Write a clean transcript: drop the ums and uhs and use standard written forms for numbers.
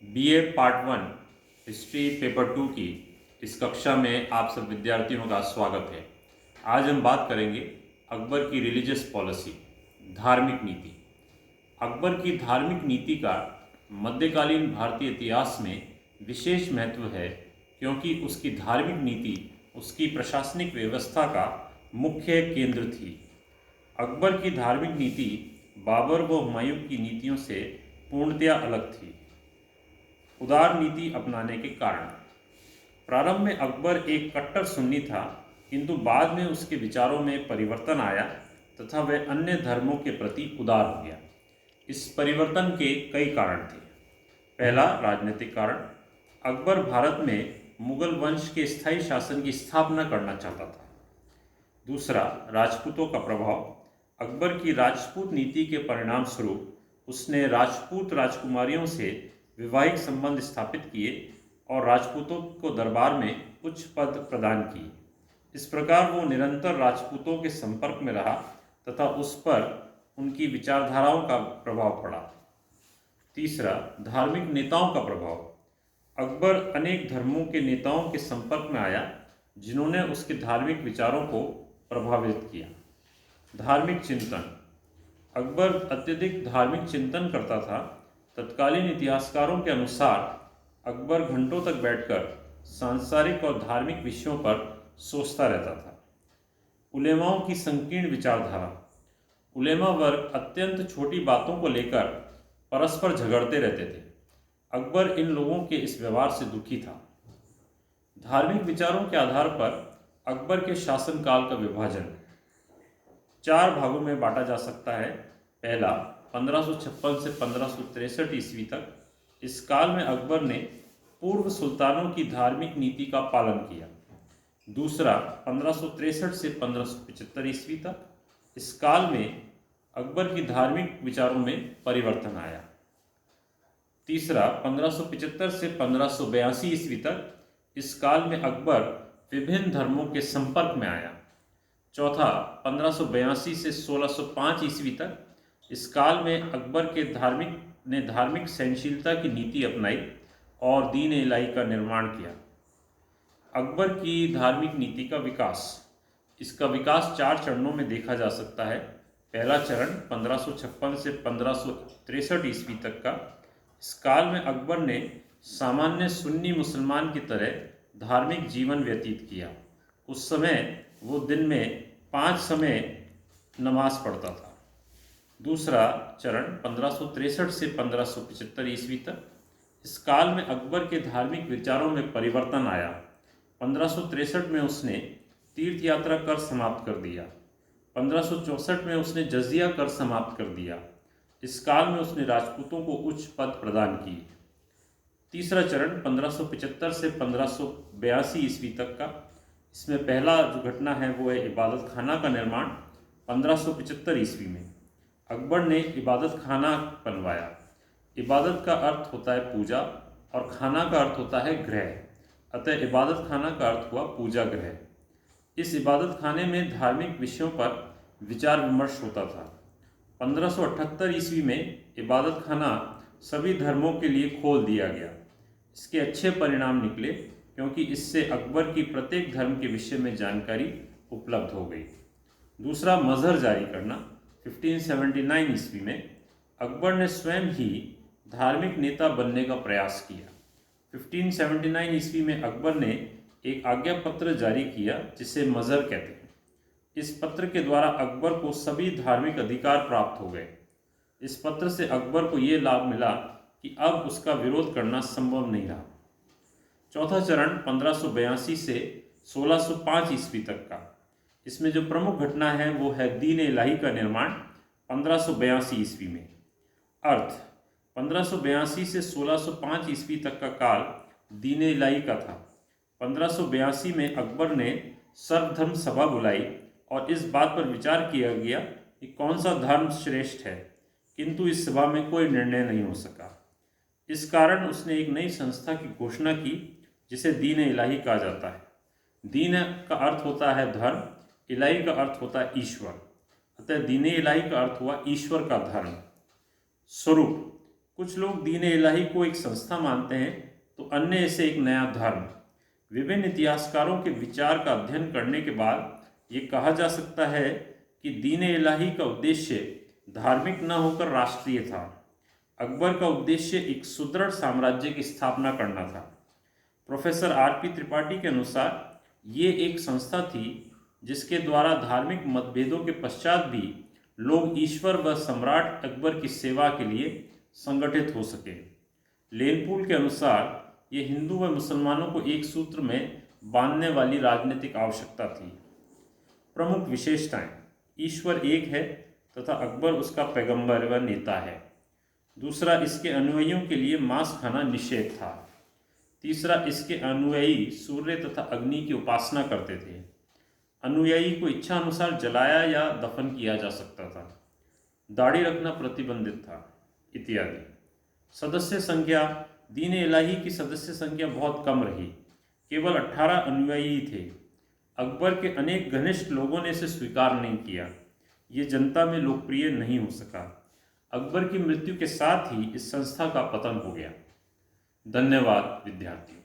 BA part one history paper two की इस कक्षा में आप सब विद्यार्थियों का स्वागत है। आज हम बात करेंगे अकबर की रिलीजियस पॉलिसी, धार्मिक नीति। अकबर की धार्मिक नीति का मध्यकालीन भारतीय इतिहास में विशेष महत्व है, क्योंकि उसकी धार्मिक नीति उसकी प्रशासनिक व्यवस्था का मुख्य केंद्र थी। अकबर की धार्मिक नीति बाबर व हुमायूं की नीतियों से पूर्णतया अलग थी। उदार नीति अपनाने के कारण। प्रारंभ में अकबर एक कट्टर सुन्नी था, किंतु बाद में उसके विचारों में परिवर्तन आया तथा वह अन्य धर्मों के प्रति उदार हो गया। इस परिवर्तन के कई कारण थे। पहला, राजनीतिक कारण। अकबर भारत में मुगल वंश के स्थायी शासन की स्थापना करना चाहता था। दूसरा, राजपूतों का प्रभाव। अकबर की राजपूत नीति के परिणाम स्वरूप उसने राजपूत राजकुमारियों से वैवाहिक संबंध स्थापित किए और राजपूतों को दरबार में उच्च पद प्रदान किए। इस प्रकार वो निरंतर राजपूतों के संपर्क में रहा तथा उस पर उनकी विचारधाराओं का प्रभाव पड़ा। तीसरा, धार्मिक नेताओं का प्रभाव। अकबर अनेक धर्मों के नेताओं के संपर्क में आया, जिन्होंने उसके धार्मिक विचारों को प्रभावित किया। धार्मिक चिंतन। अकबर अत्यधिक धार्मिक चिंतन करता था। तत्कालीन इतिहासकारों के अनुसार अकबर घंटों तक बैठकर सांसारिक और धार्मिक विषयों पर सोचता रहता था। उलेमाओं की संकीर्ण विचारधारा। उलेमा वर्ग अत्यंत छोटी बातों को लेकर परस्पर झगड़ते रहते थे। अकबर इन लोगों के इस व्यवहार से दुखी था। धार्मिक विचारों के आधार पर अकबर के शासनकाल का विभाजन चार भागों में बांटा जा सकता है। पहला, 1556 से 1563 ईस्वी तक। इस काल में अकबर ने पूर्व सुल्तानों की धार्मिक नीति का पालन किया। दूसरा, 1563 से 1575 ईस्वी तक। इस काल में अकबर की धार्मिक विचारों में परिवर्तन आया। तीसरा, 1575 से 1582 ईस्वी तक। इस काल में अकबर विभिन्न धर्मों के संपर्क में आया। चौथा, 1582 से 1605 ईस्वी तक। इस काल में अकबर के धार्मिक सहनशीलता की नीति अपनाई और दीन इलाही का निर्माण किया। अकबर की धार्मिक नीति का विकास। इसका विकास चार चरणों में देखा जा सकता है। पहला चरण 1556 से 1563 ईस्वी तक का। इस काल में अकबर ने सामान्य सुन्नी मुसलमान की तरह धार्मिक जीवन व्यतीत किया। उस समय वो दिन में 5 समय नमाज पढ़ता था। दूसरा चरण 1563 से 1575 ईस्वी तक। इस काल में अकबर के धार्मिक विचारों में परिवर्तन आया। 1563 में उसने तीर्थ यात्रा कर समाप्त कर दिया। 1564 में उसने जजिया कर समाप्त कर दिया। इस काल में उसने राजपूतों को उच्च पद प्रदान किए। तीसरा चरण 1575 से 1582 ईस्वी तक का। इसमें पहला जो घटना है वो है इबादत खाना का निर्माण। 1575 ईस्वी में अकबर ने इबादत खाना बनवाया। इबादत का अर्थ होता है पूजा और खाना का अर्थ होता है गृह, अतः इबादत खाना का अर्थ हुआ पूजा गृह। इस इबादत खाने में धार्मिक विषयों पर विचार विमर्श होता था। 1578 ईस्वी में इबादत खाना सभी धर्मों के लिए खोल दिया गया। इसके अच्छे परिणाम निकले, क्योंकि इससे अकबर की प्रत्येक धर्म के विषय में जानकारी उपलब्ध हो गई। दूसरा, मजहर जारी करना। 1579 ईस्वी में अकबर ने स्वयं ही धार्मिक नेता बनने का प्रयास किया। 1579 ईस्वी में अकबर ने एक आज्ञा पत्र जारी किया, जिसे मजहर कहते हैं। इस पत्र के द्वारा अकबर को सभी धार्मिक अधिकार प्राप्त हो गए। इस पत्र से अकबर को ये लाभ मिला कि अब उसका विरोध करना संभव नहीं रहा। चौथा चरण 1582 से 1605 ईस्वी तक का। इसमें जो प्रमुख घटना है वो है दीन इलाही का निर्माण 1582 ईस्वी में। अर्थ 1582 से 1605 ईस्वी तक का काल दीन इलाही का था। 1582 में अकबर ने सर्वधर्म सभा बुलाई और इस बात पर विचार किया गया कि कौन सा धर्म श्रेष्ठ है, किंतु इस सभा में कोई निर्णय नहीं हो सका। इस कारण उसने एक नई संस्था की घोषणा की, जिसे दीन इलाही कहा जाता है। दीन का अर्थ होता है धर्म, इलाही का अर्थ होता है ईश्वर, अतः दीन इलाही का अर्थ हुआ ईश्वर का धर्म। स्वरूप। कुछ लोग दीन इलाही को एक संस्था मानते हैं तो अन्य इसे एक नया धर्म। विभिन्न इतिहासकारों के विचार का अध्ययन करने के बाद ये कहा जा सकता है कि दीन इलाही का उद्देश्य धार्मिक न होकर राष्ट्रीय था। अकबर का उद्देश्य एक सुदृढ़ साम्राज्य की स्थापना करना था। Professor RP. त्रिपाठी के अनुसार ये एक संस्था थी जिसके द्वारा धार्मिक मतभेदों के पश्चात भी लोग ईश्वर व सम्राट अकबर की सेवा के लिए संगठित हो सके। लेनपूल के अनुसार ये हिंदू व मुसलमानों को एक सूत्र में बांधने वाली राजनीतिक आवश्यकता थी। प्रमुख विशेषताएं: ईश्वर एक है तथा अकबर उसका पैगंबर व नेता है। दूसरा, इसके अनुयायियों के लिए मांस खाना निषेध था। तीसरा, इसके अनुयायी सूर्य तथा अग्नि की उपासना करते थे। अनुयायी को इच्छा अनुसार जलाया या दफन किया जा सकता था। दाढ़ी रखना प्रतिबंधित था, इत्यादि। सदस्य संख्या: दीन इलाही की सदस्य संख्या बहुत कम रही, केवल 18 अनुयायी थे। अकबर के अनेक घनिष्ठ लोगों ने इसे स्वीकार नहीं किया। ये जनता में लोकप्रिय नहीं हो सका। अकबर की मृत्यु के साथ ही इस संस्था का पतन हो गया। धन्यवाद विद्यार्थियों।